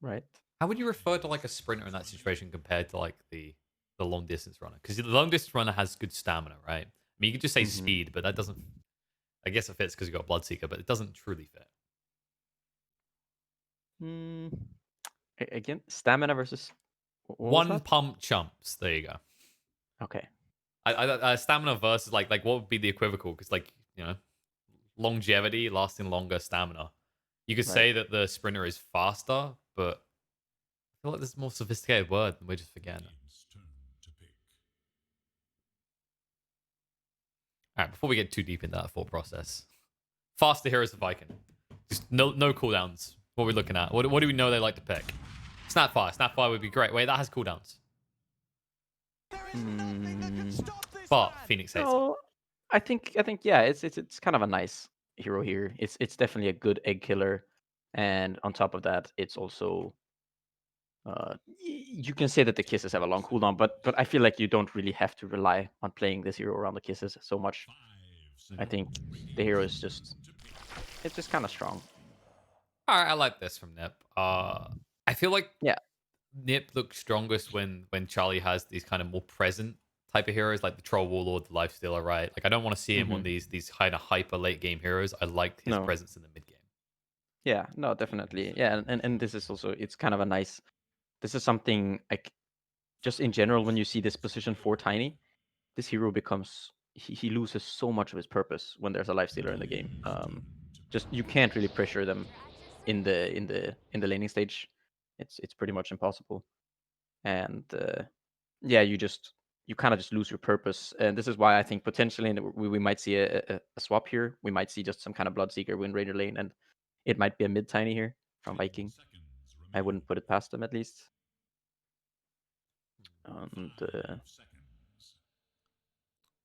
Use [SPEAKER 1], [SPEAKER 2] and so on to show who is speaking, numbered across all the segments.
[SPEAKER 1] Right.
[SPEAKER 2] How would you refer to like a sprinter in that situation compared to like the long distance runner? Because the long distance runner has good stamina, right? I mean, you could just say
[SPEAKER 1] Hmm.
[SPEAKER 2] speed, but that doesn't. I guess it fits because you got Bloodseeker, but it doesn't truly fit.
[SPEAKER 1] Mm, again, stamina versus what was
[SPEAKER 2] One
[SPEAKER 1] that?
[SPEAKER 2] pump chumps. There you go.
[SPEAKER 1] Okay.
[SPEAKER 2] Stamina versus like what would be the equivocal? Because like longevity, lasting longer stamina. You could
[SPEAKER 1] Right.
[SPEAKER 2] say that the sprinter is faster, but I feel like there's a more sophisticated word and we're just forgetting it. All right, before we get too deep into that thought process, faster heroes of Viking. Just no cooldowns. What are we looking at? What do we know they like to pick? Snapfire. Snapfire would be great. Wait, that has cooldowns.
[SPEAKER 1] Mm,
[SPEAKER 2] But Phoenix hates them.
[SPEAKER 1] no, I think yeah, it's kind of a nice hero here. It's definitely a good egg killer, and on top of that, it's also you can say that the kisses have a long cooldown, but I feel like you don't really have to rely on playing this hero around the kisses so much. I think the hero is just it's just kind of strong.
[SPEAKER 2] All right, I like this from Nip. I feel like
[SPEAKER 1] Yeah.
[SPEAKER 2] Nip looks strongest when Charlie has these kind of more present type of heroes, like the Troll Warlord, the Lifestealer, right? Like I don't want to see him on
[SPEAKER 1] Hmm.
[SPEAKER 2] these kind of hyper late game heroes. I liked his
[SPEAKER 1] No.
[SPEAKER 2] presence in the mid game.
[SPEAKER 1] Yeah. No. Definitely. Yeah. And this is also it's kind of a nice. This is something like just in general when you see this position for Tiny, this hero becomes he loses so much of his purpose when there's a life stealer in the game. Just you can't really pressure them in the laning stage. It's pretty much impossible. And yeah, you kind of just lose your purpose. And this is why I think potentially we might see a swap here. We might see just some kind of Bloodseeker win Raider lane, and it might be a mid tiny here from Viking. I wouldn't put it past them at least. And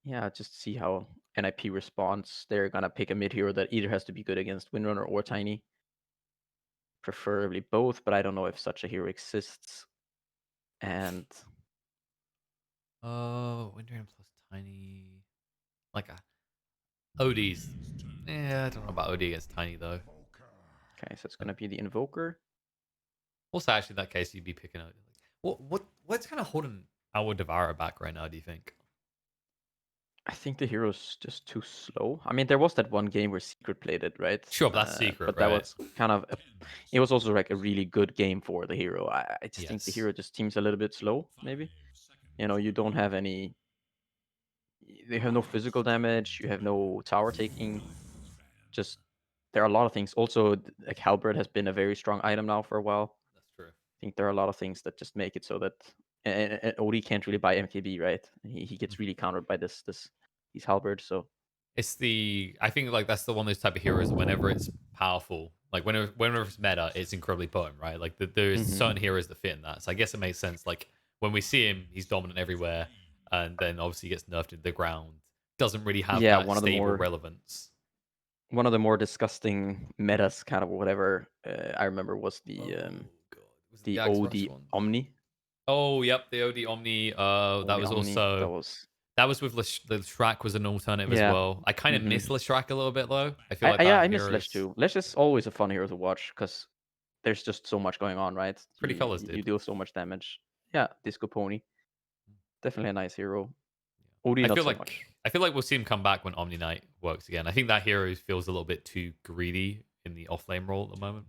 [SPEAKER 1] yeah, just see how NiP responds. They're gonna pick a mid hero that either has to be good against Windrunner or Tiny, preferably both, but I don't know if such a hero exists. And
[SPEAKER 2] Oh, Windrian plus Tiny. Like a OD's. Yeah, I don't know about OD against Tiny though.
[SPEAKER 1] okay, so it's gonna be the Invoker.
[SPEAKER 2] Also, actually, in that case, you'd be picking out. What's kind of holding our Devourer back right now? Do you think?
[SPEAKER 1] I think the hero's just too slow. I mean, there was that one game where Secret played it, right?
[SPEAKER 2] Sure, but that's secret,
[SPEAKER 1] But that
[SPEAKER 2] right?
[SPEAKER 1] was kind of it was also like a really good game for the hero. I just think the
[SPEAKER 2] Yes.
[SPEAKER 1] hero just seems a little bit slow, maybe. You don't have any they have no physical damage, you have no tower taking. Just there are a lot of things. Also, like Halberd has been a very strong item now for a while.
[SPEAKER 2] That's true.
[SPEAKER 1] I think there are a lot of things that just make it so that and Odie can't really buy MKB, right? He gets really countered by this these Halberd. So
[SPEAKER 2] It's I think like that's the one of those type of heroes. Whenever it's powerful, like whenever it's meta, it's incredibly potent, right? Like there's certain
[SPEAKER 1] mhm.
[SPEAKER 2] heroes that fit in that. So I guess it makes sense. Like when we see him, he's dominant everywhere, and then obviously gets nerfed into the ground. Doesn't really have
[SPEAKER 1] Yeah,
[SPEAKER 2] that stable relevance.
[SPEAKER 1] one of the more disgusting metas, kind of whatever I remember was
[SPEAKER 2] Oh god, was it the
[SPEAKER 1] the
[SPEAKER 2] Axe Rush
[SPEAKER 1] OD
[SPEAKER 2] one?
[SPEAKER 1] Omni.
[SPEAKER 2] Oh yep, the OD Omni. That
[SPEAKER 1] OD
[SPEAKER 2] was
[SPEAKER 1] Omni. That
[SPEAKER 2] also
[SPEAKER 1] was
[SPEAKER 2] that was with the Shrek was an alternative as
[SPEAKER 1] yeah.
[SPEAKER 2] well. I kind of
[SPEAKER 1] Hmm.
[SPEAKER 2] miss Leshrac a little bit though. I feel like
[SPEAKER 1] Yeah, I
[SPEAKER 2] that
[SPEAKER 1] miss
[SPEAKER 2] hero
[SPEAKER 1] Lesh
[SPEAKER 2] is
[SPEAKER 1] too. Lesh is always a fun hero to watch because there's just so much going on, right?
[SPEAKER 2] pretty colors,
[SPEAKER 1] You
[SPEAKER 2] dude.
[SPEAKER 1] deal so much damage. Yeah, Disco Pony, definitely a nice hero. OD
[SPEAKER 2] I
[SPEAKER 1] not
[SPEAKER 2] feel
[SPEAKER 1] so
[SPEAKER 2] like
[SPEAKER 1] much.
[SPEAKER 2] I feel like we'll see him come back when Omni Knight works again. I think that hero feels a little bit too greedy in the off lane role at the moment.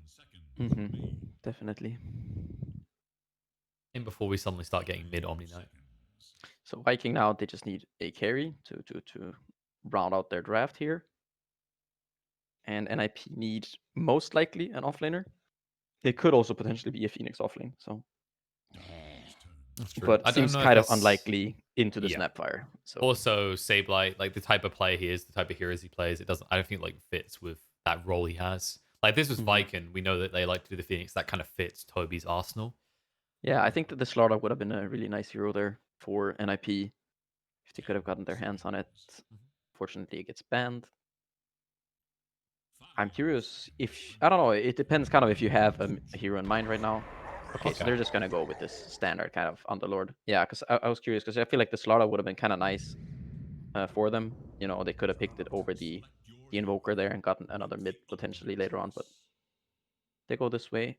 [SPEAKER 1] Hmm. Definitely.
[SPEAKER 2] And before we suddenly start getting mid Omni Knight.
[SPEAKER 1] So Viking now they just need a carry to round out their draft here, and NiP need most likely an offlaner. They could also potentially be a Phoenix offlane. So,
[SPEAKER 2] That's true.
[SPEAKER 1] but
[SPEAKER 2] I don't
[SPEAKER 1] seems
[SPEAKER 2] know if
[SPEAKER 1] kind of
[SPEAKER 2] that's
[SPEAKER 1] unlikely into the
[SPEAKER 2] yeah.
[SPEAKER 1] Snapfire. So,
[SPEAKER 2] Also, Sableye, like the type of player he is, the type of heroes he plays, it doesn't. I don't think like fits with that role he has. Like this was
[SPEAKER 1] mhm.
[SPEAKER 2] Viking. We know that they like to do the Phoenix. That kind of fits Toby's arsenal.
[SPEAKER 1] Yeah, I think that the Slaughter would have been a really nice hero there for NiP if they could have gotten their hands on it. Fortunately, it gets banned. I'm curious if I don't know. It depends kind of if you have a hero in mind right now. Okay, so
[SPEAKER 2] Okay.
[SPEAKER 1] they're just gonna go with this standard kind of Underlord. Yeah, because I was curious because I feel like the Slaughter would have been kind of nice for them. They could have picked it over the Invoker there and gotten another mid potentially later on, but they go this way.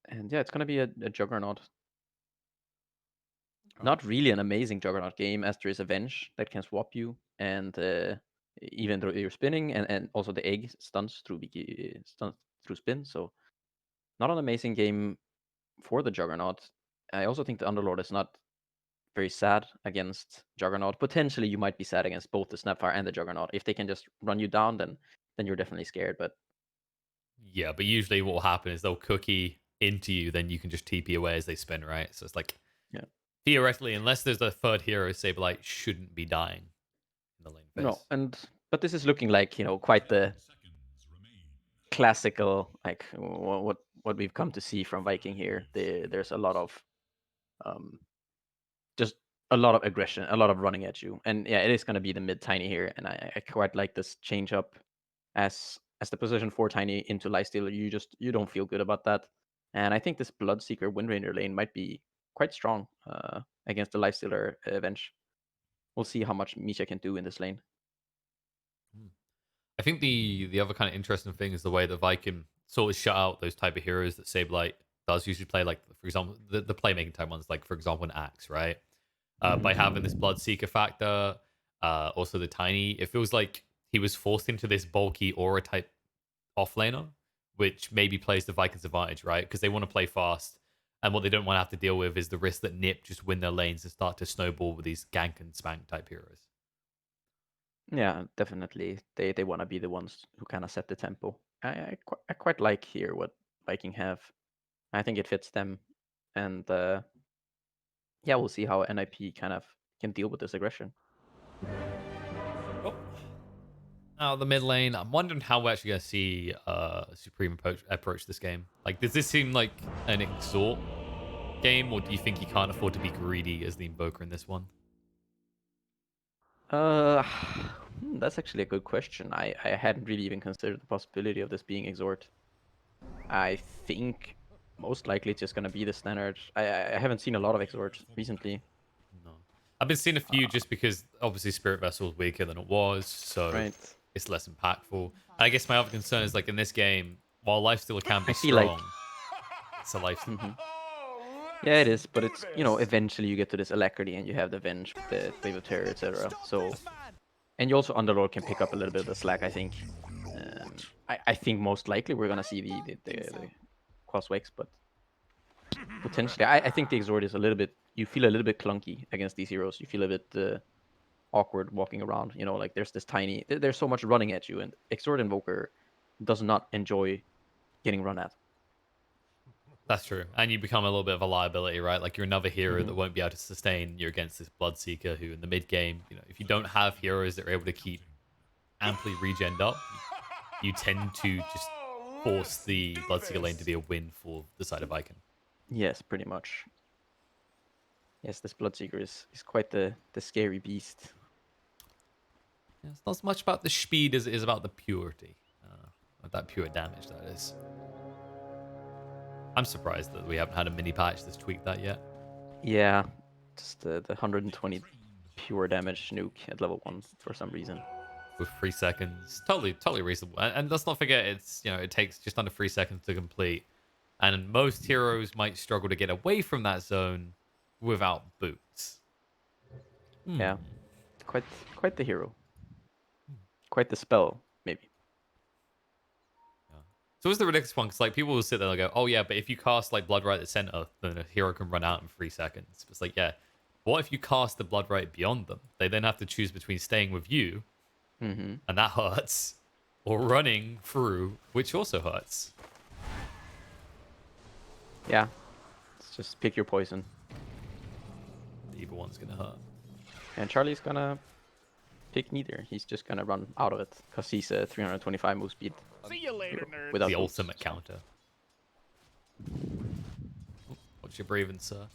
[SPEAKER 1] And yeah, it's gonna be a Juggernaut.
[SPEAKER 2] All right.
[SPEAKER 1] Not really an amazing Juggernaut game, as there is Avenge that can swap you, and even though you're spinning, and also the egg stuns through spin. So not an amazing game for the Juggernaut. I also think the Underlord is not very sad against Juggernaut. Potentially, you might be sad against both the Snapfire and the Juggernaut. If they can just run you down, then you're definitely scared. But
[SPEAKER 2] Yeah, but usually what will happen is they'll cookie into you, then you can just TP away as they spin, right? So it's like
[SPEAKER 1] yeah,
[SPEAKER 2] theoretically, unless there's a third hero, Saberlight shouldn't be dying in the lane
[SPEAKER 1] no,
[SPEAKER 2] phase.
[SPEAKER 1] but this is looking like quite the classical, like what we've come to see from Viking here. There's a lot of um, just a lot of aggression, a lot of running at you, and yeah, it is going to be the mid tiny here, and I quite like this change up as the position 4 tiny into lifestealer. You don't feel good about that, and I think this Bloodseeker Windranger lane might be quite strong against the lifestealer Venge. We'll see how much Misha can do in this lane.
[SPEAKER 2] Hmm. I think the other kind of interesting thing is the way that Viking sort of shut out those type of heroes that Saberlight does usually play, like for example the playmaking type ones, like for example an Axe, right? By having this Bloodseeker factor, also the tiny, it feels like he was forced into this bulky aura type offlaner, which maybe plays the Vikings' advantage, right? Because they want to play fast, and what they don't want to have to deal with is the risk that NiP just win their lanes and start to snowball with these gank and spank type heroes.
[SPEAKER 1] Yeah, definitely. They want to be the ones who kind of set the tempo. I quite like here what Viking have. I think it fits them, and yeah, we'll see how NiP kind of can deal with this aggression.
[SPEAKER 2] Oh. Now the mid lane, I'm wondering how we're actually going to see Supreme approach this game. Like, does this seem like an exhort game, or do you think he can't afford to be greedy as the invoker in this one?
[SPEAKER 1] That's actually a good question. I hadn't really even considered the possibility of this being exhort. I think most likely it's just gonna be the standard. I haven't seen a lot of exhort recently.
[SPEAKER 2] No. I've been seeing a few just because obviously Spirit Vessel is weaker than it was, so
[SPEAKER 1] Right.
[SPEAKER 2] it's less impactful. And I guess my other concern is like in this game, while Lifestealer can
[SPEAKER 1] I
[SPEAKER 2] be
[SPEAKER 1] feel like
[SPEAKER 2] strong, it's a life.
[SPEAKER 1] mhm. Yeah, it is, but it's eventually you get to this alacrity and you have the Venge, the Wave of Terror, etc. So, and you also Underlord can pick up a little bit of the slack. I think. I think most likely we're gonna see the cross wakes, but potentially I think the Exort is a little bit. You feel a little bit clunky against these heroes. You feel a bit awkward walking around. Like there's this tiny. There's so much running at you, and Exort Invoker does not enjoy getting run at.
[SPEAKER 2] That's true. And you become a little bit of a liability, right? Like you're another hero
[SPEAKER 1] Hmm.
[SPEAKER 2] that won't be able to sustain. You're against this Bloodseeker who in the mid game, if you don't have heroes that are able to keep amply regened up, you tend to just force the Bloodseeker lane to be a win for the side of Viking.
[SPEAKER 1] Yes, pretty much. Yes, this Bloodseeker is quite the scary beast.
[SPEAKER 2] Yeah, it's not as much about the speed as it is about the purity. That pure damage, that is. I'm surprised that we haven't had a mini patch that's tweaked that yet.
[SPEAKER 1] Yeah, just the 120 pure damage nuke at level 1 for some reason.
[SPEAKER 2] With 3 seconds, totally reasonable. And let's not forget, it takes just under 3 seconds to complete, and most heroes might struggle to get away from that zone without boots.
[SPEAKER 1] Yeah, quite the hero. Quite the spell, maybe.
[SPEAKER 2] Yeah. So it's the ridiculous one because like people will sit there and go, "Oh yeah, but if you cast like Blood Right at the center, then a hero can run out in 3 seconds." But it's like, yeah, what if you cast the Blood Right beyond them? They then have to choose between staying with you,
[SPEAKER 1] Hmm.
[SPEAKER 2] and that hurts, or running through, which also hurts.
[SPEAKER 1] Yeah, it's just pick your poison.
[SPEAKER 2] Either one's gonna hurt.
[SPEAKER 1] And Charlie's gonna pick neither. He's just gonna run out of it because he's a 325 move speed
[SPEAKER 3] See you later,
[SPEAKER 1] hero
[SPEAKER 3] nerds.
[SPEAKER 1] without
[SPEAKER 2] The
[SPEAKER 1] boots,
[SPEAKER 2] ultimate
[SPEAKER 1] so.
[SPEAKER 2] counter. What's your breathing, sir?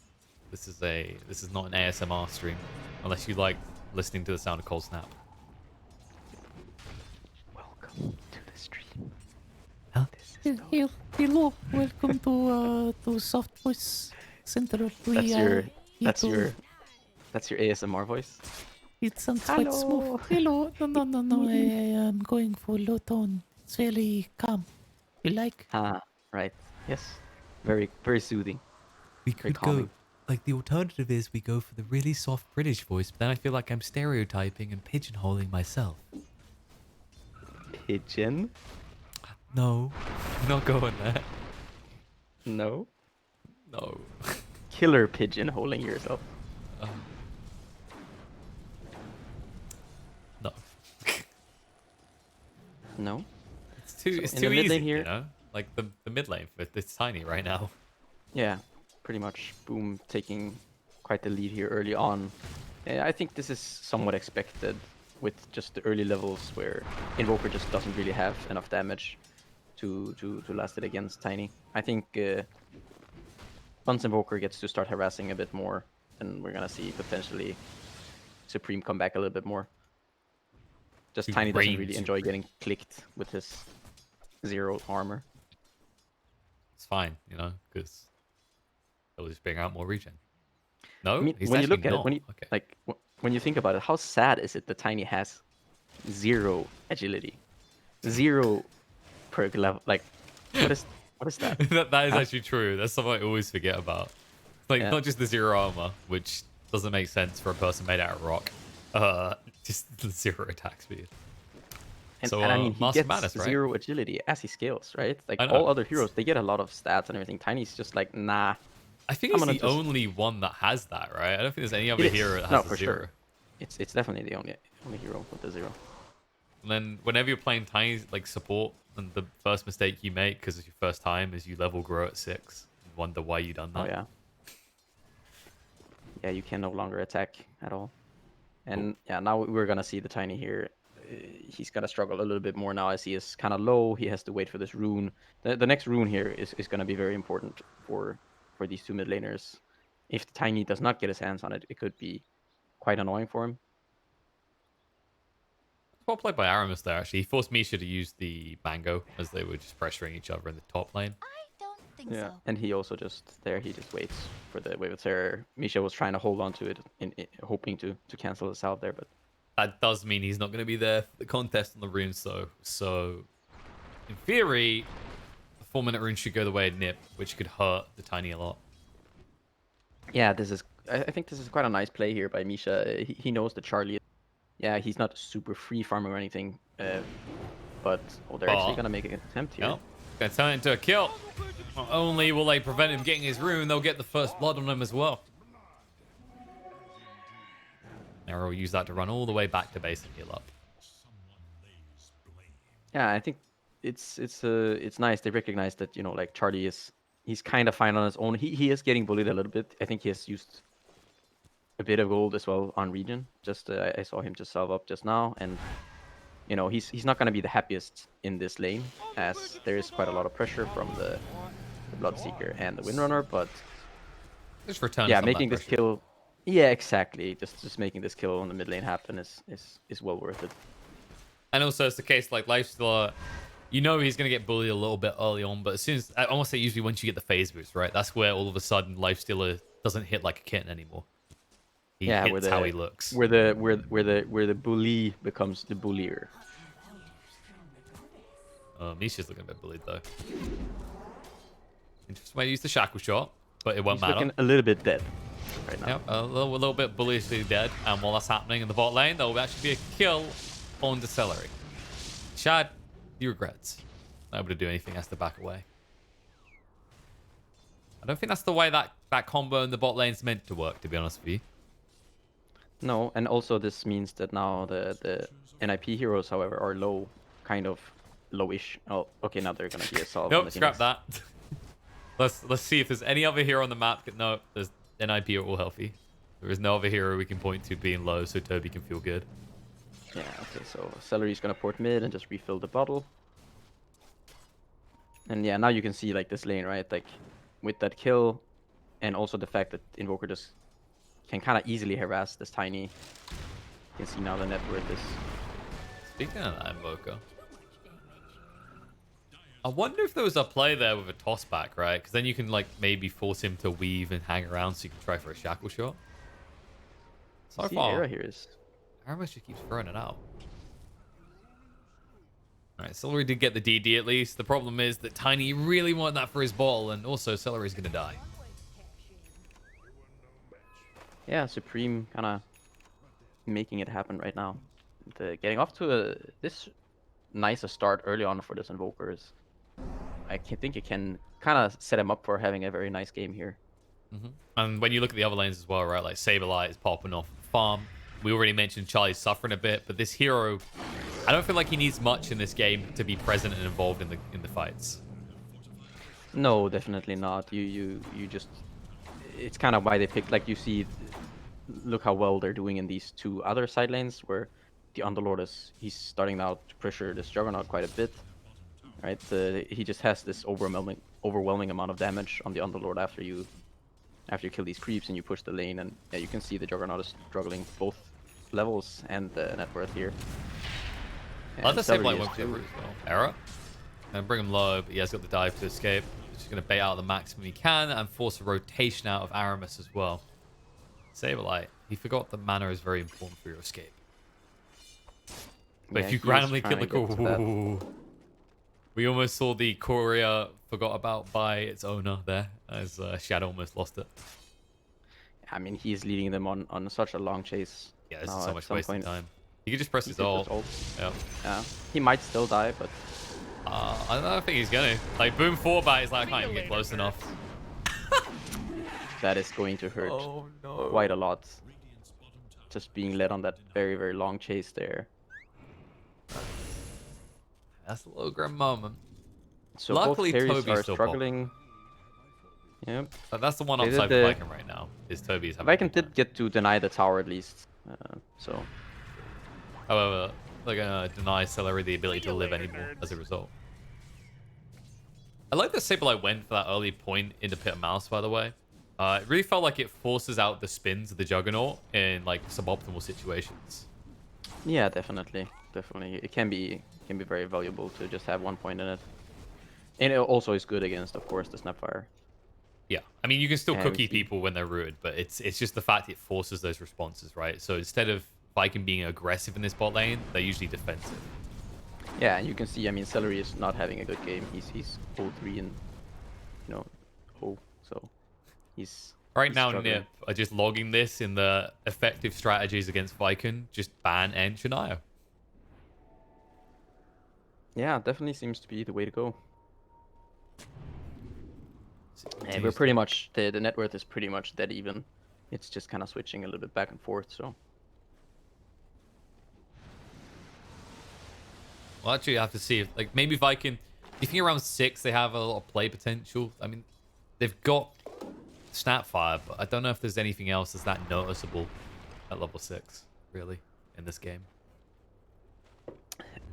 [SPEAKER 2] This is not an ASMR stream, unless you like listening to the sound of cold snap.
[SPEAKER 1] Welcome to the stream.
[SPEAKER 2] Huh?
[SPEAKER 4] Hello, welcome to Soft Voice Center.
[SPEAKER 1] That's your ASMR voice.
[SPEAKER 4] It sounds quite smooth. Hello, no, I am going for low tone. It's very calm. You like?
[SPEAKER 1] Ah, right. Yes. Very, very soothing.
[SPEAKER 4] We
[SPEAKER 1] Very
[SPEAKER 4] could
[SPEAKER 1] calming.
[SPEAKER 4] go, like, the alternative is we go for the really soft British voice, but then I feel like I'm stereotyping and pigeonholing myself.
[SPEAKER 1] Pigeon?
[SPEAKER 4] No, not going there.
[SPEAKER 1] No.
[SPEAKER 2] No.
[SPEAKER 1] Killer pigeon holding yourself.
[SPEAKER 2] No.
[SPEAKER 1] No.
[SPEAKER 2] It's
[SPEAKER 1] in
[SPEAKER 2] too
[SPEAKER 1] the mid
[SPEAKER 2] easy,
[SPEAKER 1] lane here-
[SPEAKER 2] you know? Like the mid lane for it's tiny right now.
[SPEAKER 1] Yeah, pretty much. Boom taking quite the lead here early on. I think this is somewhat expected with just the early levels where Invoker just doesn't really have enough damage to last it against Tiny. I think once Invoker gets to start harassing a bit more, then we're gonna see potentially Supreme come back a little bit more. Just Tiny doesn't
[SPEAKER 2] Range
[SPEAKER 1] really enjoy
[SPEAKER 2] Supreme.
[SPEAKER 1] getting clicked with his 0 armor.
[SPEAKER 2] It's fine, you know, because they'll just bring out more regen. No,
[SPEAKER 1] I mean,
[SPEAKER 2] he's
[SPEAKER 1] when you
[SPEAKER 2] actually
[SPEAKER 1] look at
[SPEAKER 2] not.
[SPEAKER 1] it, when you
[SPEAKER 2] Okay.
[SPEAKER 1] like when you think about it, how sad is it that Tiny has 0 agility, 0 perk level? Like, what is that?
[SPEAKER 2] that is
[SPEAKER 1] Huh?
[SPEAKER 2] actually true. That's something I always forget about. Like,
[SPEAKER 1] Yeah.
[SPEAKER 2] not just the 0 armor, which doesn't make sense for a person made out of rock. Just the 0 attack speed.
[SPEAKER 1] And,
[SPEAKER 2] So,
[SPEAKER 1] and I mean, he
[SPEAKER 2] Master
[SPEAKER 1] gets
[SPEAKER 2] Madness, right?
[SPEAKER 1] 0 agility as he scales, right? Like
[SPEAKER 2] I know.
[SPEAKER 1] all other heroes, they get a lot of stats and everything. Tiny's just like, nah.
[SPEAKER 2] I think
[SPEAKER 1] I'm
[SPEAKER 2] he's
[SPEAKER 1] gonna
[SPEAKER 2] the
[SPEAKER 1] just-
[SPEAKER 2] only one that has that, right? I don't think there's any other
[SPEAKER 1] It is.
[SPEAKER 2] hero that
[SPEAKER 1] No,
[SPEAKER 2] has a
[SPEAKER 1] for
[SPEAKER 2] 0.
[SPEAKER 1] sure. It's definitely the only hero with the 0.
[SPEAKER 2] And then whenever you're playing Tiny like support, and the first mistake you make because it's your first time is you level grow at 6. You wonder why you done that.
[SPEAKER 1] Oh yeah. Yeah, you can no longer attack at all. And yeah, now we're gonna see the Tiny here. He's gonna struggle a little bit more now as he is kind of low. He has to wait for this rune. The next rune here is gonna be very important for these 2 mid laners. If the Tiny does not get his hands on it, it could be quite annoying for him.
[SPEAKER 2] Well played by Aramis there, actually. He forced Misha to use the Mango as they were just pressuring each other in the top lane.
[SPEAKER 3] I don't think
[SPEAKER 1] Yeah,
[SPEAKER 3] so.
[SPEAKER 1] and he also he just waits for the wave of terror. Misha was trying to hold on to it, hoping to cancel this out there, but
[SPEAKER 2] That does mean he's not going to be there for the contest on the runes, though. So, in theory, the 4-minute rune should go the way of NiP, which could hurt the Tiny a lot.
[SPEAKER 1] yeah, I think this is quite a nice play here by Misha. He knows that Charlie. Yeah, he's not super free farming or anything, but they're actually gonna make an attempt here.
[SPEAKER 2] Yep. Gonna turn it into a kill. Not only will they prevent him getting his rune, they'll get the first blood on him as well. Now we'll use that to run all the way back to base and heal up.
[SPEAKER 1] Yeah, I think it's nice. They recognize that like Charlie he's kind of fine on his own. He is getting bullied a little bit. I think he has used a bit of gold as well on regen. Just I saw him just salve up just now, and he's not gonna be the happiest in this lane as there is quite a lot of pressure from the Bloodseeker and the Windrunner. But
[SPEAKER 2] Just return.
[SPEAKER 1] yeah,
[SPEAKER 2] some of that
[SPEAKER 1] making this
[SPEAKER 2] pressure.
[SPEAKER 1] kill. Yeah, exactly. Just making this kill on the mid lane happen is well worth it.
[SPEAKER 2] And also, it's the case like Lifestealer, he's going to get bullied a little bit early on, but as soon as I almost say usually once you get the phase boost, right? That's where all of a sudden Lifestealer doesn't hit like a kitten anymore. He hits how he looks.
[SPEAKER 1] Where the bully becomes the bullier.
[SPEAKER 2] Misha's looking a bit bullied though. Interesting way to use the shackle shot, but it won't
[SPEAKER 1] He's
[SPEAKER 2] matter.
[SPEAKER 1] looking a little bit dead right now.
[SPEAKER 2] Yep, a little bit bullishly dead. And while that's happening in the bot lane, there will actually be a kill on Decelerate. Shad, he regrets. Not able to do anything, has to back away. I don't think that's the way that combo in the bot lane's meant to work, to be honest with you.
[SPEAKER 1] No, and also this means that now the NiP heroes, however, are kind of lowish. Oh, okay, now they're gonna be a solve.
[SPEAKER 2] Nope, scrap that. Let's see if there's any other hero on the map. No, there's NiP are all healthy. There is no other hero we can point to being low, so Toby can feel good.
[SPEAKER 1] Yeah, okay, so Celery's gonna port mid and just refill the bottle. And yeah, now you can see like this lane, right? Like with that kill, and also the fact that Invoker just can kind of easily harass this Tiny. You can see now the net worth is.
[SPEAKER 2] Speaking of that Invoker, I wonder if there was a play there with a toss back, right? Because then you can like maybe force him to weave and hang around so you can try for a shackle shot. So
[SPEAKER 1] See,
[SPEAKER 2] far,
[SPEAKER 1] Era here is.
[SPEAKER 2] Aramis just keeps throwing it out. All right, Celery did get the DD at least. The problem is that Tiny really wanted that for his bottle, and also Celery's going to die.
[SPEAKER 1] Yeah, Supreme kind of making it happen right now. Getting off to this nicer start early on for this Invoker is, think it can kind of set him up for having a very nice game here.
[SPEAKER 2] And when you look at the other lanes as well, right, like Saberlight is popping off the farm. We already mentioned Charlie's suffering a bit, but this hero, I don't feel like he needs much in this game to be present and involved in the fights.
[SPEAKER 1] No, definitely not. You just, it's kind of why they picked, like you see, look how well they're doing in these two other side lanes where the Underlord he's starting now to pressure this Juggernaut quite a bit, right? He just has this overwhelming amount of damage on the Underlord after you kill these creeps and you push the lane, and yeah, you can see the Juggernaut is struggling both levels and the net worth here.
[SPEAKER 2] I like the Saberlight went for the root as well. Error. And bring him low, but he has got the dive to escape. He's just going to bait out the maximum he can and force a rotation out of Aramis as well. Saberlight, he forgot that mana is very important for your escape. But
[SPEAKER 1] yeah,
[SPEAKER 2] if you randomly kill the we almost saw the courier forgot about by its owner there, as Shadow almost lost it.
[SPEAKER 1] I mean, he's leading them on such a long chase.
[SPEAKER 2] Yeah, this is so much wasted time. He could just press his ult.
[SPEAKER 1] Yeah. Yeah. He might still die, but
[SPEAKER 2] I don't think he's gonna. Like, boom 4-bat is like, I can't even get close enough.
[SPEAKER 1] that is going to hurt quite a lot. Just being led on that very, very long chase there.
[SPEAKER 2] That's a little grim moment.
[SPEAKER 1] So
[SPEAKER 2] luckily,
[SPEAKER 1] both carries
[SPEAKER 2] Toby's
[SPEAKER 1] are
[SPEAKER 2] still
[SPEAKER 1] struggling. Yep.
[SPEAKER 2] But that's the one upside for Viking right now, is Toby's having
[SPEAKER 1] Viking did get to deny the tower at least. So.
[SPEAKER 2] However, they're going to deny Celery the ability to live anymore as a result. I like that Saberlight went for that early point into Pit of Mouse, by the way. It really felt like it forces out the spins of the Juggernaut in like suboptimal situations.
[SPEAKER 1] Yeah, definitely. Definitely. It can be very valuable to just have 1 point in it. And it also is good against, of course, the Snapfire.
[SPEAKER 2] Yeah, I mean, you can still cookie people when they're rooted, but it's just the fact it forces those responses, right? So instead of Viking being aggressive in this bot lane, they're usually defensive.
[SPEAKER 1] Yeah, and you can see, I mean, Celery is not having a good game. He's 0-3 and, so he's...
[SPEAKER 2] Right now, NiP are just logging this in the effective strategies against Viking. Just ban and Shania.
[SPEAKER 1] Yeah, definitely seems to be the way to go. And we're pretty much, the net worth is pretty much dead even. It's just kind of switching a little bit back and forth, so...
[SPEAKER 2] Well, actually, you have to see if, like, maybe Viking, do you think around 6 they have a lot of play potential? I mean, they've got Snapfire, but I don't know if there's anything else that's that noticeable at level 6, really, in this game.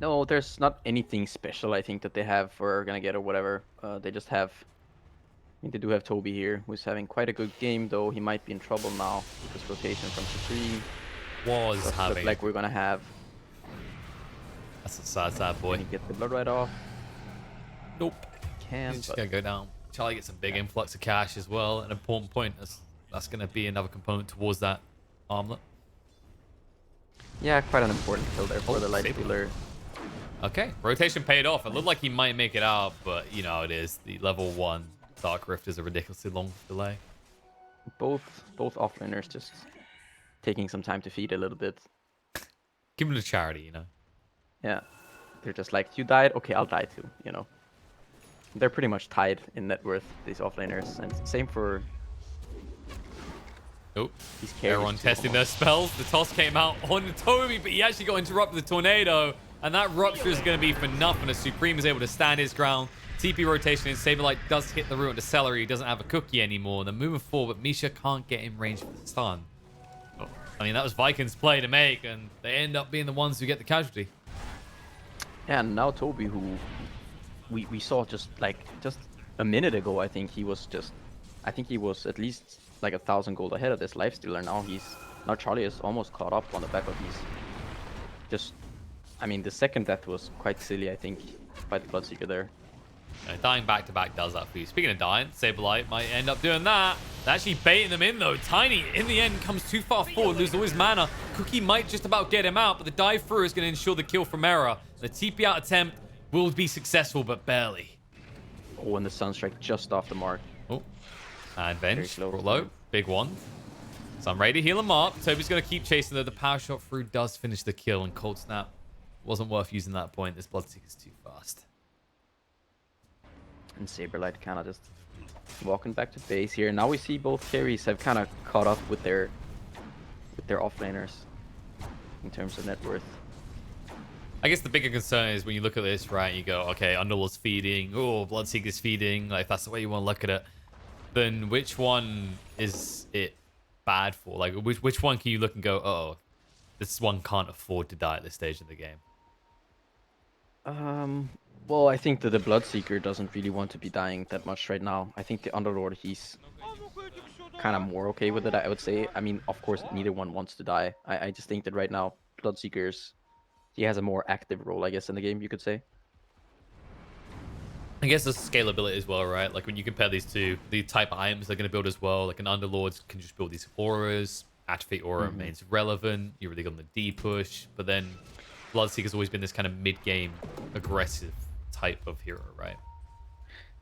[SPEAKER 1] No, there's not anything special, I think, that they have for gonna get or whatever. They just have... I think they do have Toby here, who's having quite a good game, though he might be in trouble now with this rotation from Supreme.
[SPEAKER 2] Having...
[SPEAKER 1] like we're gonna have...
[SPEAKER 2] That's a sad boy.
[SPEAKER 1] Can he get the blood right off?
[SPEAKER 2] Nope.
[SPEAKER 1] Can,
[SPEAKER 2] He's just gonna go down. Charlie gets a big influx of cash as well. An important point. That's gonna be another component towards that armlet.
[SPEAKER 1] Yeah, quite an important kill there for the light stealer.
[SPEAKER 2] Okay, rotation paid off. It looked like he might make it out, but you know how it is. The level 1 Dark Rift is a ridiculously long delay.
[SPEAKER 1] Both offlaners just taking some time to feed a little bit.
[SPEAKER 2] Give him to charity, you know.
[SPEAKER 1] Yeah, they're just like, you died, okay, I'll die too, you know. They're pretty much tied in net worth, these offlaners, and same for...
[SPEAKER 2] Oh,
[SPEAKER 1] these carries.
[SPEAKER 2] everyone testing their spells. The toss came out on Toby, but he actually got interrupted with the tornado, and that rupture is going to be for nothing as Supreme is able to stand his ground. TP rotation in Saberlight does hit the root of the Celery. He doesn't have a cookie anymore. They're moving forward, but Misha can't get in range for the stun. Oh, I mean, that was Viking's play to make, and they end up being the ones who get the casualty.
[SPEAKER 1] Yeah, and now Toby, who we saw just a minute ago, I think he was at least like 1,000 gold ahead of this lifestealer. Now Charlie is almost caught up on the back of these. I mean, the second death was quite silly, I think, by the Bloodseeker there.
[SPEAKER 2] Dying back-to-back does that for you. Speaking of dying, Saberlight might end up doing that. They're actually baiting them in, though. Tiny, in the end, comes too far forward, loses all his mana. Cookie might just about get him out, but the dive through is going to ensure the kill from Error. The TP out attempt will be successful, but barely.
[SPEAKER 1] Oh, and the Sunstrike just off the mark.
[SPEAKER 2] Oh, and bench,
[SPEAKER 1] close,
[SPEAKER 2] brought low,
[SPEAKER 1] man.
[SPEAKER 2] big one. So I'm ready to heal him up. Toby's going to keep chasing though. The power shot through does finish the kill, and Cold Snap wasn't worth using that point. This Bloodseeker's too fast.
[SPEAKER 1] And Saberlight kind of just walking back to base here. Now we see both carries have kind of caught up with their offlaners in terms of net worth.
[SPEAKER 2] I guess the bigger concern is when you look at this, right, you go, okay, Underlord's feeding, oh, Bloodseeker's feeding, like, if that's the way you want to look at it, then which one is it bad for? Like, which one can you look and go, oh, this one can't afford to die at this stage of the game?
[SPEAKER 1] Well, I think that the Bloodseeker doesn't really want to be dying that much right now. I think the Underlord, he's kind of more okay with it, I would say. I mean, of course, neither one wants to die. I just think that right now, Bloodseeker's, he has a more active role, I guess, in the game, you could say.
[SPEAKER 2] I guess there's scalability as well, right? Like when you compare these two, the type of items they're going to build as well. Like an Underlord can just build these auras. Activate aura remains relevant. You're really good on the D push. But then Bloodseeker's always been this kind of mid-game aggressive type of hero, right?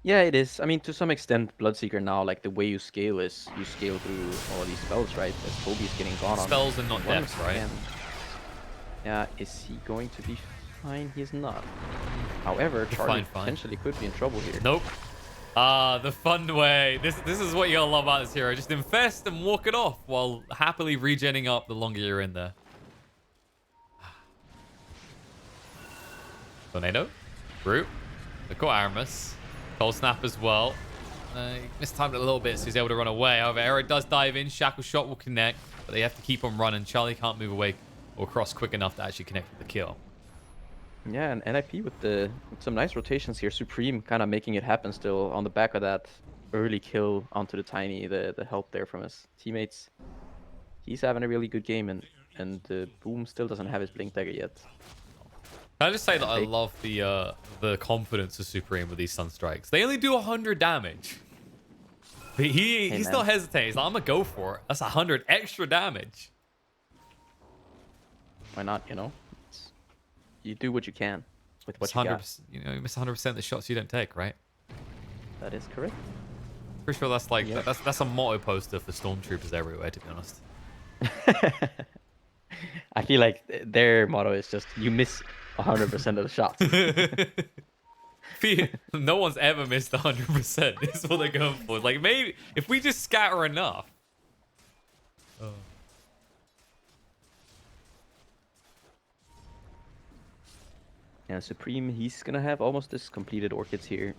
[SPEAKER 1] Yeah, it is. I mean, to some extent, Bloodseeker now, like the way you scale is you scale through all these spells, right? As Toby's getting gone on.
[SPEAKER 2] Spells and not
[SPEAKER 1] one
[SPEAKER 2] deaths, right?
[SPEAKER 1] second. Yeah, is he going to be fine? He's not. However, Charlie potentially could be in trouble here.
[SPEAKER 2] Nope. The fun way. This is what you gotta love about this hero. Just infest and walk it off while happily regenning up the longer you're in there. Tornado. Root. Look at Aramis. Cold Snap as well. He mistimed it a little bit, so he's able to run away. However, Eric does dive in. Shackle Shot will connect, but they have to keep on running. Charlie can't move away or cross quick enough to actually connect with the kill.
[SPEAKER 1] Yeah, and NiP with some nice rotations here. Supreme kind of making it happen still on the back of that early kill onto the Tiny, the help there from his teammates. He's having a really good game, and Boom still doesn't have his Blink Dagger yet.
[SPEAKER 2] Can I just say that I love the confidence of Supreme with these Sunstrikes. They only do 100 damage. But he's not hesitating. He's like, I'm gonna go for it. That's 100 extra damage.
[SPEAKER 1] Why not, you know? You do what you can with what you got.
[SPEAKER 2] You know, you miss 100% of the shots you don't take, right?
[SPEAKER 1] That is correct.
[SPEAKER 2] Pretty sure that's like that's a motto poster for stormtroopers everywhere, to be honest.
[SPEAKER 1] I feel like their motto is just you miss 100% of the shots.
[SPEAKER 2] No one's ever missed 100%. Is what they're going for. Like maybe if we just scatter enough. Oh.
[SPEAKER 1] Yeah, Supreme, he's gonna have almost this completed orchids here.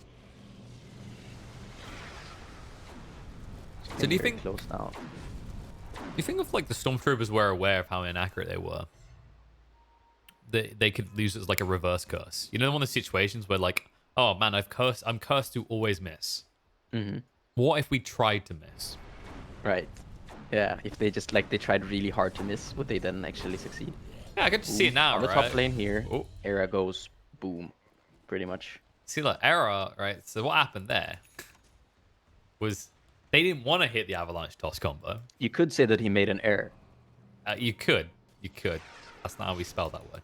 [SPEAKER 2] So do you think
[SPEAKER 1] close now?
[SPEAKER 2] Do you think if like the stormtroopers were aware of how inaccurate they were, they could use it as like a reverse curse? You know, one of the situations where like, oh man, I'm cursed to always miss.
[SPEAKER 1] Mm-hmm.
[SPEAKER 2] What if we tried to miss?
[SPEAKER 1] Right. Yeah. If they just like they tried really hard to miss, would they then actually succeed?
[SPEAKER 2] Yeah, I get to see it now,
[SPEAKER 1] on the
[SPEAKER 2] right?
[SPEAKER 1] top lane here. Era goes boom, pretty much.
[SPEAKER 2] See, like Era, right? So what happened there was they didn't want to hit the avalanche toss combo.
[SPEAKER 1] You could say that he made an error.
[SPEAKER 2] You could. That's not how we spell that word.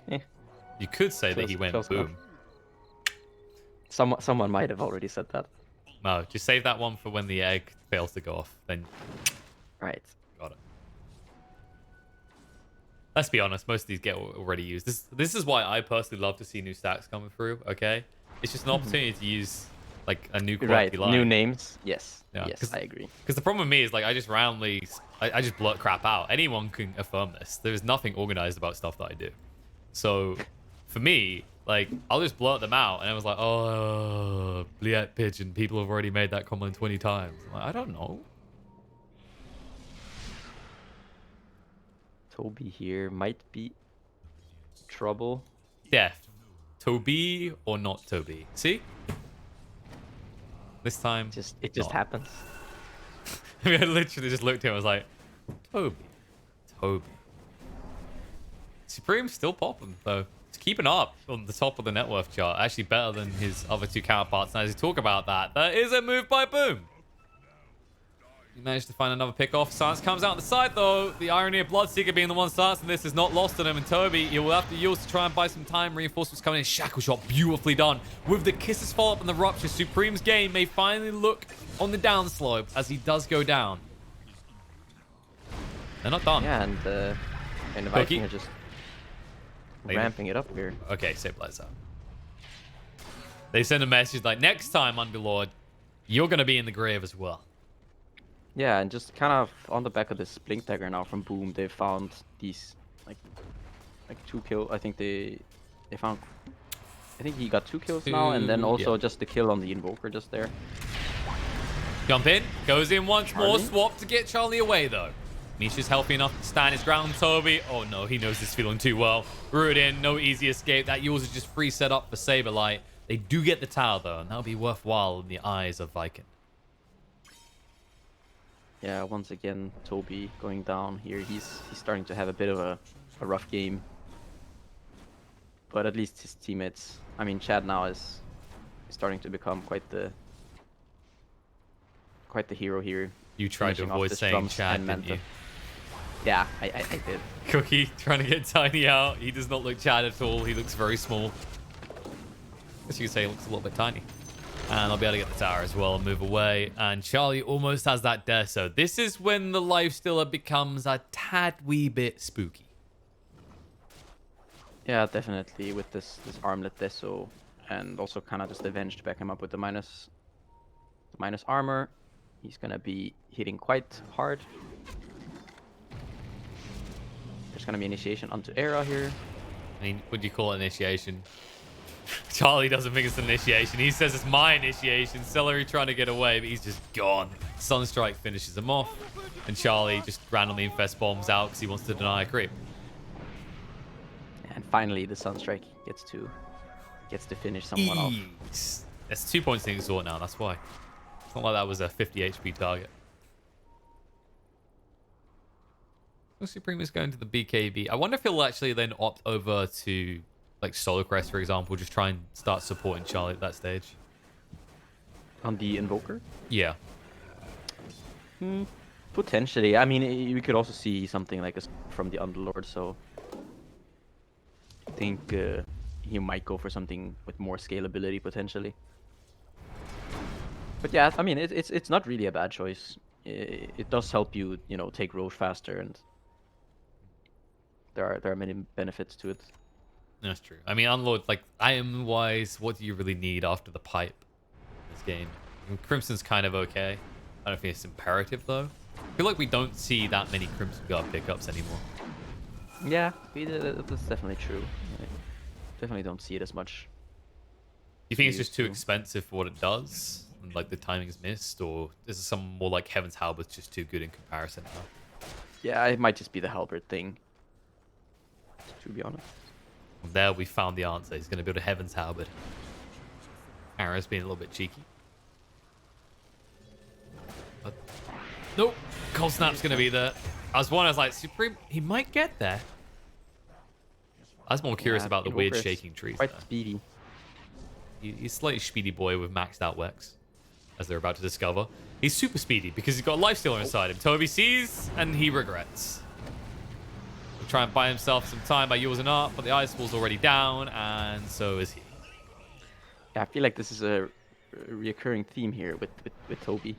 [SPEAKER 1] Eh.
[SPEAKER 2] You could say that he went boom.
[SPEAKER 1] Someone might have already said that.
[SPEAKER 2] No, just save that one for when the egg fails to go off. Then.
[SPEAKER 1] Right.
[SPEAKER 2] Got it. Let's be honest, most of these get already used. This is why I personally love to see new stacks coming through, okay? It's just an opportunity to use like a new quality line.
[SPEAKER 1] New names. Yes.
[SPEAKER 2] Yeah,
[SPEAKER 1] yes, I agree.
[SPEAKER 2] Because the problem with me is like I just blurt crap out. Anyone can affirm this. There's nothing organized about stuff that I do. So for me, like I'll just blurt them out and I was like, oh, Pigeon, people have already made that comment 20 times. I'm like, I don't know.
[SPEAKER 1] Toby here might be trouble.
[SPEAKER 2] Death. Toby or not Toby? See? This time,
[SPEAKER 1] it just happens.
[SPEAKER 2] I mean, I literally just looked at him. I was like, Toby. Supreme's still popping though. He's keeping up on the top of the net worth chart. Actually, better than his other two counterparts. And as we talk about that, there is a move by Boom. He managed to find another pick off. Silence comes out on the side, though. The irony of Bloodseeker being the one starts, and this is not lost on him. And Toby, he will have to use to try and buy some time. Reinforcements coming in. Shackle shot, beautifully done. With the kisses follow up and the rupture, Supreme's game may finally look on the downslope as he does go down. They're not done.
[SPEAKER 1] Yeah, and the Viking are just ramping it up here.
[SPEAKER 2] Okay, stabilize that. They send a message like, next time, Underlord, you're going to be in the grave as well.
[SPEAKER 1] Yeah, and just kind of on the back of this Blink Dagger now from Boom, they found these like 2 kills. I think they found. I think he got 2 kills now, and then also just the kill on the Invoker just there.
[SPEAKER 2] Jump in, goes in once more,
[SPEAKER 1] Charlie?
[SPEAKER 2] swap to get Charlie away though. Misha's healthy enough to stand his ground. Toby, oh no, he knows this feeling too well. Root in, no easy escape. That yours is just free set up for Saberlight. They do get the tower though, and that'll be worthwhile in the eyes of Viking.
[SPEAKER 1] Yeah, once again, Toby going down here. He's starting to have a bit of a rough game. But at least his teammates, I mean, Chad now is starting to become quite the hero here.
[SPEAKER 2] You tried to
[SPEAKER 1] finishing off
[SPEAKER 2] avoid
[SPEAKER 1] the
[SPEAKER 2] saying
[SPEAKER 1] Strums
[SPEAKER 2] Chad,
[SPEAKER 1] and
[SPEAKER 2] didn't you?
[SPEAKER 1] Manta. Yeah, I did.
[SPEAKER 2] Cookie trying to get Tiny out. He does not look Chad at all. He looks very small. I guess you could say he looks a little bit tiny. And I'll be able to get the tower as well and move away. And Charlie almost has that death. So this is when the Lifestealer becomes a tad wee bit spooky.
[SPEAKER 1] Yeah, definitely with this armlet Deso, and also kind of just Avenged to back him up with the minus armor. He's gonna be hitting quite hard. There's gonna be initiation onto Era here.
[SPEAKER 2] I mean, would you call it initiation? Charlie doesn't think it's an initiation. He says it's my initiation. Celery trying to get away, but he's just gone. Sunstrike finishes him off. And Charlie just randomly infest bombs out because he wants to deny a creep.
[SPEAKER 1] And finally the Sunstrike gets to finish someone off.
[SPEAKER 2] That's 2 points in Exhort now, that's why. It's not like that was a 50 HP target. Supreme is going to the BKB. I wonder if he'll actually then opt over to like Solar Crest, for example, just try and start supporting Charlie at that stage.
[SPEAKER 1] On the Invoker?
[SPEAKER 2] Yeah.
[SPEAKER 1] Potentially. I mean, we could also see something like from the Underlord, so I think he might go for something with more scalability potentially. But yeah, I mean, it's not really a bad choice. It does help you, take Roche faster, and there are many benefits to it.
[SPEAKER 2] That's true. I mean, Unlord, like, item-wise, what do you really need after the pipe in this game? I mean, Crimson's kind of okay. I don't think it's imperative, though. I feel like we don't see that many Crimson Guard pickups anymore.
[SPEAKER 1] Yeah, that's definitely true. I definitely don't see it as much.
[SPEAKER 2] Do you think it's just too expensive for what it does? And, like, the timing's missed? Or is it some more like Heaven's Halberd's just too good in comparison now?
[SPEAKER 1] Yeah, it might just be the halberd thing, to be honest.
[SPEAKER 2] There we found the answer. He's going to build a Heaven's Halberd. Arrow's being a little bit cheeky. But, nope. Cold Snap's going to be there. I was like, Supreme, he might get there. I was more curious about the weird shaking trees.
[SPEAKER 1] Quite
[SPEAKER 2] there.
[SPEAKER 1] speedy.
[SPEAKER 2] He's slightly speedy boy with maxed out Wex, as they're about to discover. He's super speedy because he's got a Lifestealer inside him. Toby sees, and he regrets. He'll try and buy himself some time by using art, but the Ice Wall's already down, and so is he.
[SPEAKER 1] Yeah, I feel like this is a reoccurring theme here with Toby.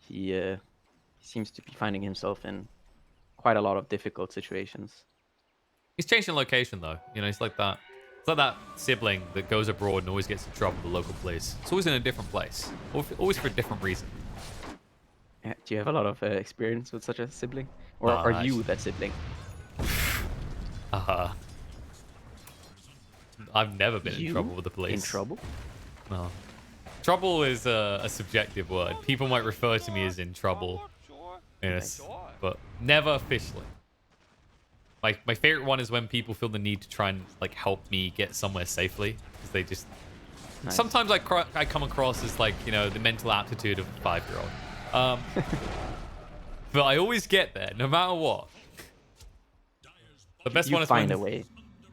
[SPEAKER 1] He seems to be finding himself in quite a lot of difficult situations.
[SPEAKER 2] He's changing location, though. He's like that. It's like that sibling that goes abroad and always gets in trouble with the local police. It's always in a different place. Always for a different reason.
[SPEAKER 1] Yeah, do you have a lot of experience with such a sibling? Or are you that sibling?
[SPEAKER 2] I've never been in trouble with the police.
[SPEAKER 1] In trouble?
[SPEAKER 2] No. Trouble is a subjective word. People might refer to me as in trouble. Yes, but never officially. My favorite one is when people feel the need to try and help me get somewhere safely, because they just nice. Sometimes I come across as the mental aptitude of a 5-year-old, but I always get there no matter what. The best one is
[SPEAKER 1] find a way.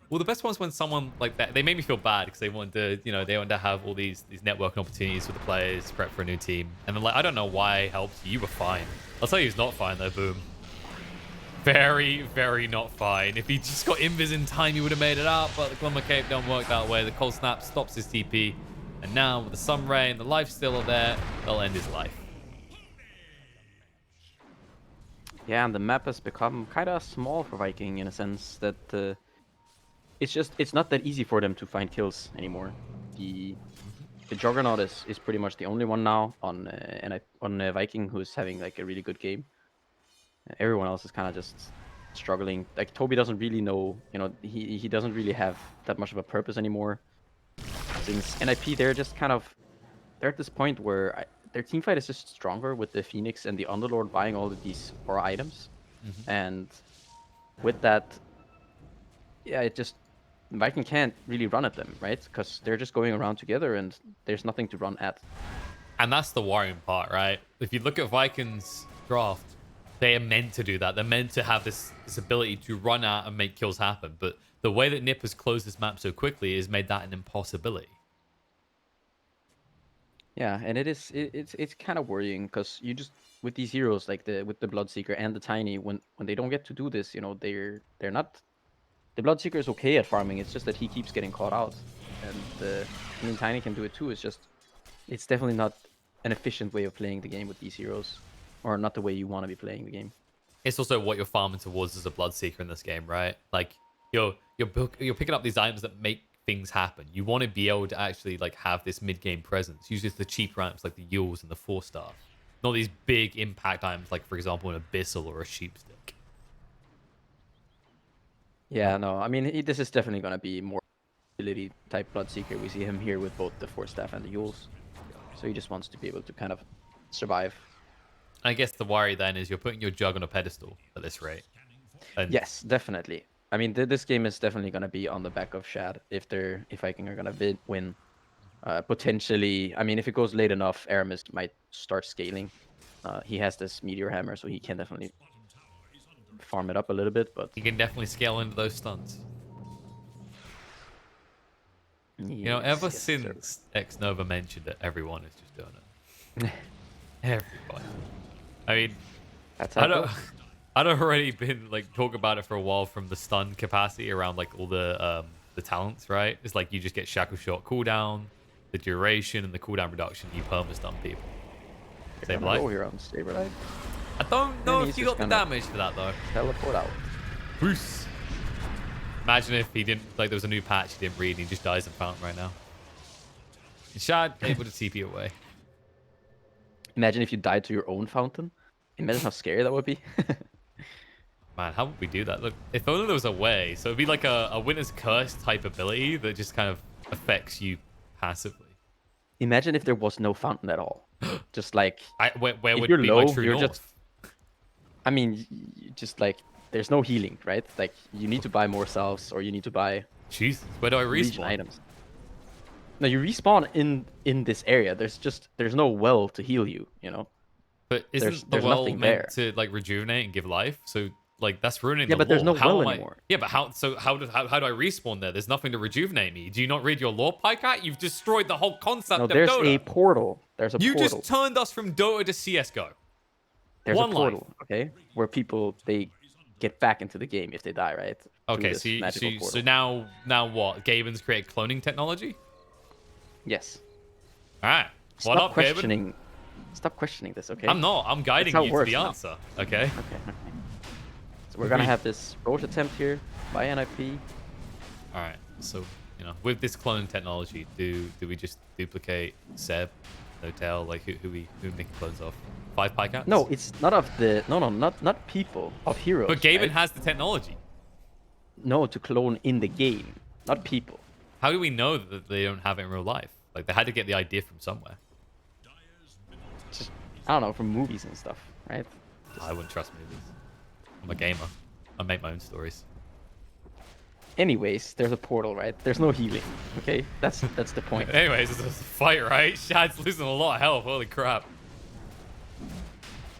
[SPEAKER 2] Well, the best one's when someone like that, they make me feel bad because they want to, they want to have all these networking opportunities with the players, prep for a new team. And then like, I don't know why it helps. You were fine. I'll tell you who's not fine though, Boom. Very, very not fine. If he just got invis in time, he would have made it out, but the Glimmer Cape don't work that way. The Cold Snap stops his TP. And now with the Sun Ray and the life still there, they'll end his life.
[SPEAKER 1] Yeah, and the map has become kind of small for Viking in a sense that it's not that easy for them to find kills anymore. The Juggernaut is pretty much the only one now on Viking who's having like a really good game. Everyone else is kind of just struggling. Like Toby doesn't really know, he doesn't really have that much of a purpose anymore. Since NiP, they're at this point where their team fight is just stronger with the Phoenix and the Underlord buying all of these aura items, and with that, yeah, Viking can't really run at them, right? Because they're just going around together and there's nothing to run at.
[SPEAKER 2] And that's the worrying part, right? If you look at Vikings draft, they are meant to do that. They're meant to have this ability to run out and make kills happen. But the way that NiP has closed this map so quickly has made that an impossibility.
[SPEAKER 1] Yeah, and it's kind of worrying because you just with these heroes like with the Bloodseeker and the Tiny, when they don't get to do this, they're not. The Bloodseeker is okay at farming. It's just that he keeps getting caught out, and I mean Tiny can do it too. It's definitely not an efficient way of playing the game with these heroes, or not the way you want to be playing the game.
[SPEAKER 2] It's also what you're farming towards as a Bloodseeker in this game, right? Like you're picking up these items that make things happen. You want to be able to actually like have this mid-game presence. Usually it's the cheap ramps like the Yules and the 4-star. Not these big impact items like, for example, an Abyssal or a Sheepstick.
[SPEAKER 1] Yeah, no, I mean this is definitely gonna be more ability type Bloodseeker. We see him here with both the 4-staff and the Yules, so he just wants to be able to kind of survive.
[SPEAKER 2] I guess the worry then is you're putting your Jug on a pedestal at this rate. And
[SPEAKER 1] Yes, definitely. I mean, this game is definitely going to be on the back of Shad if Viking are going to win. Potentially, I mean, if it goes late enough, Aramis might start scaling. He has this Meteor Hammer, so he can definitely farm it up a little bit. But
[SPEAKER 2] you can definitely scale into those stunts. Ever since X Nova mentioned it, everyone is just doing it. Everybody. I mean,
[SPEAKER 1] that's how it goes.
[SPEAKER 2] I'd already been like talking about it for a while from the stun capacity around like all the talents, right? It's like you just get shackle shot cooldown, the duration, and the cooldown reduction. You perma stun people. Save life.
[SPEAKER 1] Go here on Saberlight.
[SPEAKER 2] I don't know if you got the damage for that though.
[SPEAKER 1] Teleport out.
[SPEAKER 2] Bruce. Imagine if he didn't like there was a new patch he didn't read and he just dies in Fountain right now. Shad able to TP away.
[SPEAKER 1] Imagine if you died to your own fountain. Imagine how scary that would be.
[SPEAKER 2] Man, how would we do that? Look, if only there was a way. So it'd be like a Winter's Curse type ability that just kind of affects you passively.
[SPEAKER 1] Imagine if there was no fountain at all. Just like
[SPEAKER 2] where would
[SPEAKER 1] you're
[SPEAKER 2] be
[SPEAKER 1] low,
[SPEAKER 2] my true
[SPEAKER 1] you're
[SPEAKER 2] north?
[SPEAKER 1] just. I mean, just like there's no healing, right? Like you need to buy more salves, or you need to buy.
[SPEAKER 2] Jesus, where do I respawn?
[SPEAKER 1] Items. No, you respawn in this area. There's no well to heal you.
[SPEAKER 2] But isn't the well meant to like rejuvenate and give life? So like that's ruining the lore.
[SPEAKER 1] Yeah, but there's no well anymore.
[SPEAKER 2] Yeah, but how do I respawn there? There's nothing to rejuvenate me. Do you not read your lore, Pajkatt? You've destroyed the whole concept of
[SPEAKER 1] there's
[SPEAKER 2] Dota.
[SPEAKER 1] a portal. There's a
[SPEAKER 2] portal.
[SPEAKER 1] You
[SPEAKER 2] just turned us from Dota to CS:GO.
[SPEAKER 1] There's a portal, okay, where people they get back into the game if they die, right?
[SPEAKER 2] Okay, so now what? Gaben's created cloning technology?
[SPEAKER 1] Yes.
[SPEAKER 2] All right.
[SPEAKER 1] Stop questioning. Stop questioning this, okay?
[SPEAKER 2] I'm not. I'm guiding you to the answer. Okay.
[SPEAKER 1] Okay. So we're gonna have this roach attempt here by NiP.
[SPEAKER 2] All right. So with this cloning technology, do we just duplicate Seb, Notel, like who making clones of? 5 Pajkatts?
[SPEAKER 1] No, it's not of the not people of heroes.
[SPEAKER 2] But Gaben
[SPEAKER 1] right?
[SPEAKER 2] has the technology.
[SPEAKER 1] No, to clone in the game, not people.
[SPEAKER 2] How do we know that they don't have it in real life? Like they had to get the idea from somewhere.
[SPEAKER 1] Just I don't know, from movies and stuff, right?
[SPEAKER 2] I wouldn't trust movies. I'm a gamer. I make my own stories.
[SPEAKER 1] Anyways, there's a portal, right? There's no healing. Okay, that's the point.
[SPEAKER 2] Anyways, it's a fight, right? Shad's losing a lot of health. Holy crap.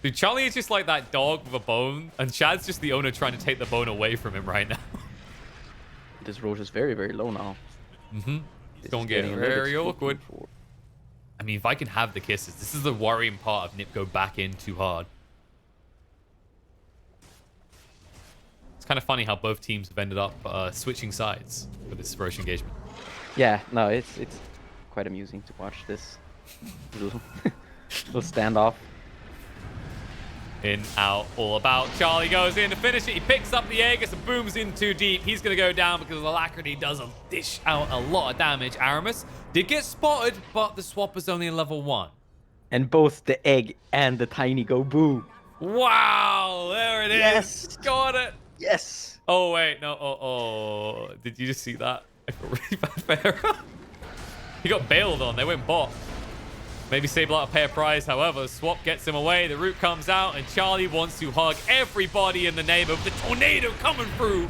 [SPEAKER 2] Dude, Charlie is just like that dog with a bone, and Shad's just the owner trying to take the bone away from him right now.
[SPEAKER 1] this Roche is very, very low now.
[SPEAKER 2] Mm-hmm. It's
[SPEAKER 1] This
[SPEAKER 2] going
[SPEAKER 1] is
[SPEAKER 2] to get
[SPEAKER 1] getting a little bit
[SPEAKER 2] very
[SPEAKER 1] too
[SPEAKER 2] awkward.
[SPEAKER 1] for.
[SPEAKER 2] I mean, if I can have the kisses, this is the worrying part of NiP go back in too hard. It's kind of funny how both teams have ended up switching sides for this Roche engagement.
[SPEAKER 1] Yeah, no, it's quite amusing to watch this little, little standoff.
[SPEAKER 2] In, out, all about. Charlie goes in to finish it. He picks up the Aegis and booms in too deep. He's going to go down because Alacrity does dish out a lot of damage. Aramis did get spotted, but the swap is only in level 1.
[SPEAKER 1] And both the egg and the tiny go boom.
[SPEAKER 2] Wow, there it is.
[SPEAKER 1] Yes.
[SPEAKER 2] Got it.
[SPEAKER 1] Yes.
[SPEAKER 2] Oh, wait, no. Oh. Did you just see that? I feel really bad for Era. He got bailed on. They went bot. Maybe Sableye will pay a price. However, Swap gets him away. The root comes out, and Charlie wants to hug everybody in the neighborhood. The tornado coming through.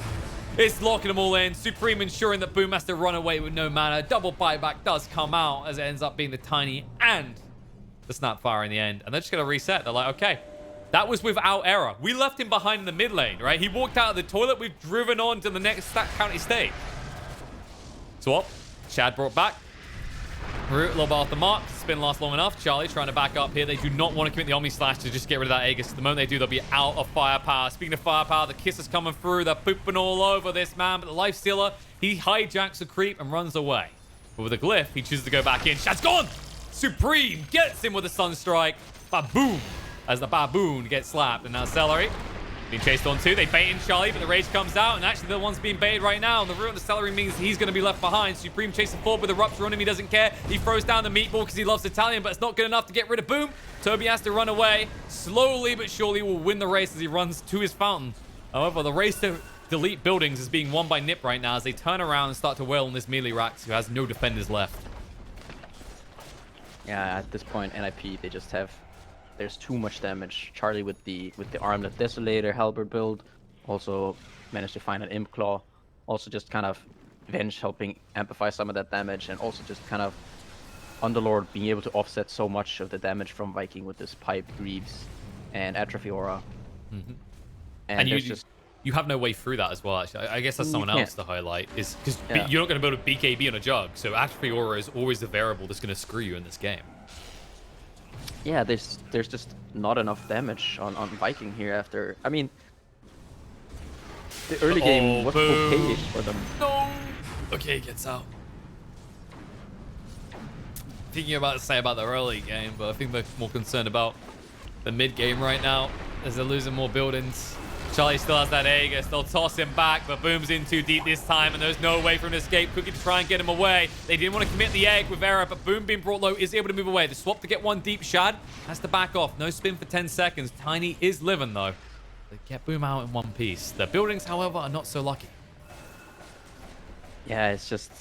[SPEAKER 2] It's locking them all in. Supreme ensuring that Boom has to run away with no mana. Double buyback does come out as it ends up being the Tiny and the Snapfire in the end. And they're just going to reset. They're like, okay, that was without error. We left him behind in the mid lane, right? He walked out of the toilet. We've driven on to the next county state. Swap. Shad brought back. Root a little bit off the mark. Spin lasts long enough. Charlie trying to back up here. They do not want to commit the Omni Slash to just get rid of that Aegis. The moment they do, they'll be out of firepower. Speaking of firepower, the kiss is coming through. They're pooping all over this man. But the Life Stealer, he hijacks a creep and runs away. But with a glyph, he chooses to go back in. Shad's gone! Supreme gets him with a Sunstrike. Baboom! As the Baboon gets slapped. And now Celery being chased on too. They bait in Charlie, but the rage comes out, and actually the one's being baited right now. And the root of the Celery means he's going to be left behind. Supreme chasing forward with a Rupture on him. He doesn't care. He throws down the Meatball because he loves Italian, but it's not good enough to get rid of Boom. Toby has to run away. Slowly but surely will win the race as he runs to his fountain. However, the race to delete buildings is being won by NiP right now as they turn around and start to wail on this melee Rax who has no defenders left.
[SPEAKER 1] Yeah, at this point, NiP, they just have... There's too much damage. Charlie with the Armlet Desolator Halberd build also managed to find an Imp Claw. Also just kind of Venge helping amplify some of that damage, and also just kind of Underlord being able to offset so much of the damage from Viking with this Pipe, Greaves, and Atrophy Aura.
[SPEAKER 2] Mm-hmm.
[SPEAKER 1] And
[SPEAKER 2] you have no way through that as well, actually. I guess that's someone else to highlight, is because you're not going to build a BKB on a Jug, so Atrophy Aura is always the variable that's going to screw you in this game.
[SPEAKER 1] Yeah, there's just not enough damage on Viking here after... I mean, the early game was okay for them.
[SPEAKER 2] No! Okay, gets out. Thinking about to say about the early game, but I think they're more concerned about the mid game right now as they're losing more buildings. Charlie still has that Aegis. They'll toss him back, but Boom's in too deep this time, and there's no way for him to escape. Cookie to try and get him away. They didn't want to commit the egg with error, but Boom being brought low is able to move away. The swap to get one deep. Shad has to back off. No spin for 10 seconds. Tiny is living, though. They get Boom out in one piece. The buildings, however, are not so lucky.
[SPEAKER 1] Yeah, it's just...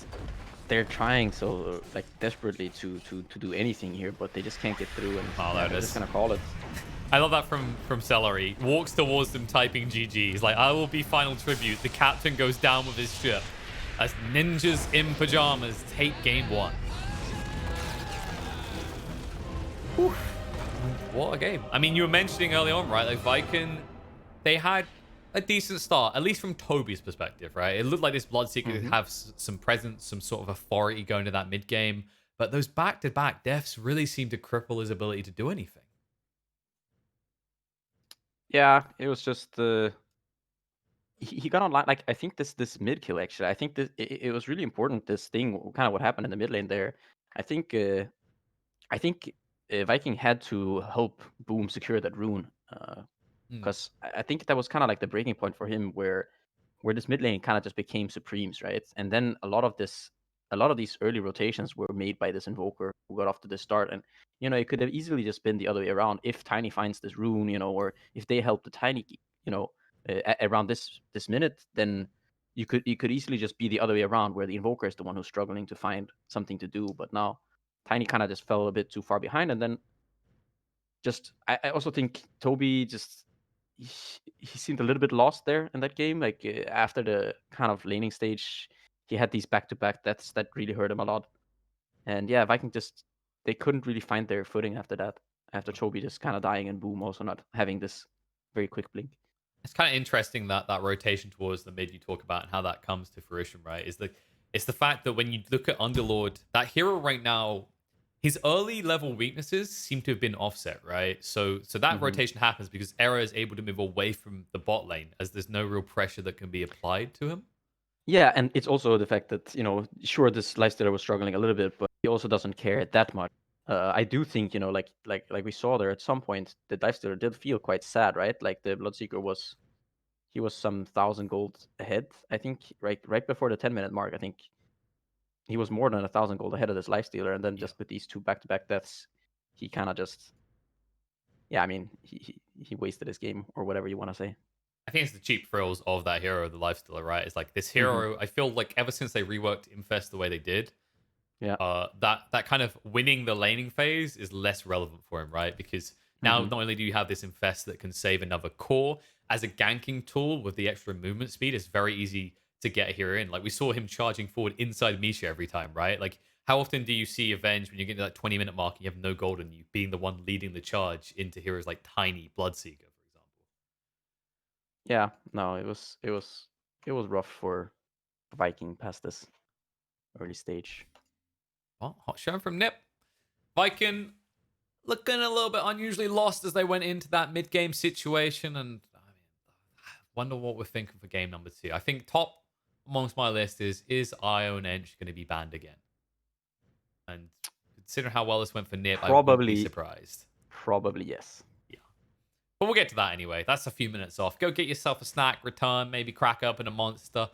[SPEAKER 1] They're trying so like desperately to do anything here, but they just can't get through, and they're just gonna call it.
[SPEAKER 2] I love that from Celery. Walks towards them typing GG. He's like, I will be final tribute. The captain goes down with his ship as ninjas in pajamas take game 1. Whew. What a game. I mean, you were mentioning early on, right? Like Viking, they had a decent start, at least from Toby's perspective, right? It looked like this Bloodseeker could have some presence, some sort of authority going to that mid game, but those back-to-back deaths really seemed to cripple his ability to do anything.
[SPEAKER 1] Yeah, it was just he got online. Like, I think this mid kill, actually, I think it was really important. This thing, kind of what happened in the mid lane there. I think Viking had to help Boom secure that rune, because I think that was kind of like the breaking point for him, where this mid lane kind of just became Supremes, right? And then a lot of these early rotations were made by this Invoker who got off to the start, and it could have easily just been the other way around if Tiny finds this rune, or if they help the Tiny, around this minute, then you could easily just be the other way around, where the Invoker is the one who's struggling to find something to do. But now Tiny kind of just fell a bit too far behind, and then just I also think Toby just he seemed a little bit lost there in that game. Like, after the kind of laning stage, he had these back-to-back deaths that really hurt him a lot. And yeah, Viking just they couldn't really find their footing after that. After Toby just kind of dying and Boom also not having this very quick blink.
[SPEAKER 2] It's kind of interesting that that rotation towards the mid you talk about and how that comes to fruition, right? It's the fact that when you look at Underlord, that hero right now, his early level weaknesses seem to have been offset, right? So that
[SPEAKER 1] Hmm.
[SPEAKER 2] rotation happens because Era is able to move away from the bot lane as there's no real pressure that can be applied to him.
[SPEAKER 1] Yeah, and it's also the fact that, sure, this lifestealer was struggling a little bit, but he also doesn't care that much. I do think, like we saw there at some point, the lifestealer did feel quite sad, right? Like the Bloodseeker he was some 1,000 gold ahead, I think, right before the 10-minute mark. I think he was more than 1,000 gold ahead of this lifestealer, and then
[SPEAKER 2] Yeah.
[SPEAKER 1] just with these two back-to-back deaths, he kind of just, yeah, I mean, he wasted his game, or whatever you want to say.
[SPEAKER 2] I think it's the cheap thrills of that hero, the lifestealer, right? It's like this
[SPEAKER 1] Hmm.
[SPEAKER 2] hero, I feel like ever since they reworked Infest the way they did,
[SPEAKER 1] Yeah.
[SPEAKER 2] that kind of winning the laning phase is less relevant for him, right? Because now
[SPEAKER 1] Hmm.
[SPEAKER 2] not only do you have this infest that can save another core, as a ganking tool with the extra movement speed, it's very easy to get a hero in. Like we saw him charging forward inside Misha every time, right? Like how often do you see Avenge when you get to that 20-minute mark and you have no gold on you being the one leading the charge into heroes like Tiny, Bloodseeker, for example?
[SPEAKER 1] Yeah. No, it was rough for Viking past this early stage.
[SPEAKER 2] Well, hot show from NiP. Viking looking a little bit unusually lost as they went into that mid-game situation, and I mean, wonder what we're thinking for game number 2. I think top amongst my list is Ion Ench going to be banned again, and considering how well this went for NiP, I wouldn't be
[SPEAKER 1] Probably,
[SPEAKER 2] surprised.
[SPEAKER 1] probably yes.
[SPEAKER 2] Yeah, but we'll get to that anyway. That's a few minutes off. Go get yourself a snack, return, maybe crack up in a monster,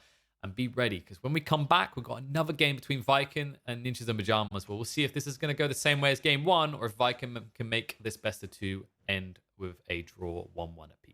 [SPEAKER 2] and be ready because when we come back, we've got another game between Viking and Ninjas and Pyjamas. Well, we'll see if this is going to go the same way as game 1 or if Viking can make this best of 2 end with a draw 1-1 apiece.